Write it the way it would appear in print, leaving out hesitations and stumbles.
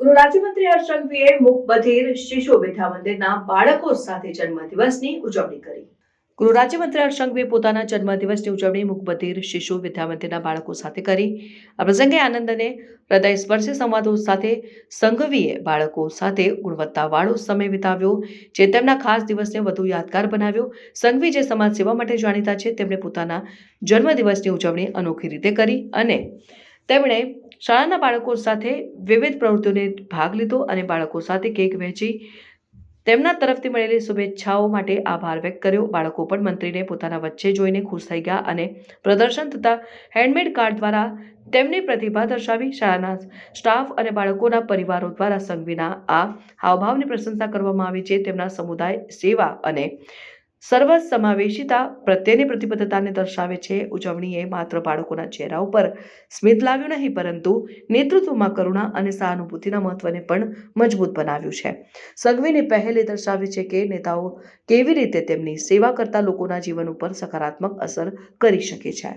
ગૃહ રાજ્યમંત્રી હર્ષ સંઘવીએ મૂક બધિર શિશુ વિદ્યા મંદિરના બાળકો સાથે જન્મદિવસની ઉજવણી કરી। ગૃહ રાજ્યમંત્રી હર્ષ સંઘવીએ પોતાના જન્મદિવસની ઉજવણી મૂક બધિર શિશુ વિદ્યા મંદિરના બાળકો સાથે કરી। આ પ્રસંગે આનંદ અને હૃદયસ્પર્શી સંવાદો સાથે સંઘવીએ બાળકો સાથે ગુણવત્તાવાળો સમય વિતાવ્યો, જે તેમના ખાસ દિવસને વધુ યાદગાર બનાવ્યો। સંઘવી જે સમાજ સેવા માટે જાણીતા છે, તેમણે પોતાના જન્મદિવસની ઉજવણી અનોખી રીતે કરી અને તેમણે શાળાના બાળકો સાથે વિવિધ પ્રવૃત્તિઓને ભાગ લીધો અને બાળકો સાથે કેક વહેંચી તેમના તરફથી મળેલી શુભેચ્છાઓ માટે આભાર વ્યક્ત કર્યો। બાળકો પણ મંત્રીને પોતાના વચ્ચે જોઈને ખુશ થઈ ગયા અને પ્રદર્શન તથા હેન્ડમેડ કાર્ડ દ્વારા તેમની પ્રતિભા દર્શાવી। શાળાના સ્ટાફ અને બાળકોના પરિવારો દ્વારા સંઘવીના આ હાવભાવની પ્રશંસા કરવામાં આવી, જે તેમના સમુદાય સેવા અને સર્વસમાવેશિતા પ્રત્યેની પ્રતિબદ્ધતાને દર્શાવે છે। ઉજવણીએ માત્ર બાળકોના ચહેરા ઉપર સ્મિત લાવ્યું નહીં, પરંતુ નેતૃત્વમાં કરુણા અને સહાનુભૂતિના મહત્વને પણ મજબૂત બનાવ્યું છે। સંઘવીની પહેલ એ દર્શાવે છે કે નેતાઓ કેવી રીતે તેમની સેવા કરતા લોકોના જીવન ઉપર સકારાત્મક અસર કરી શકે છે।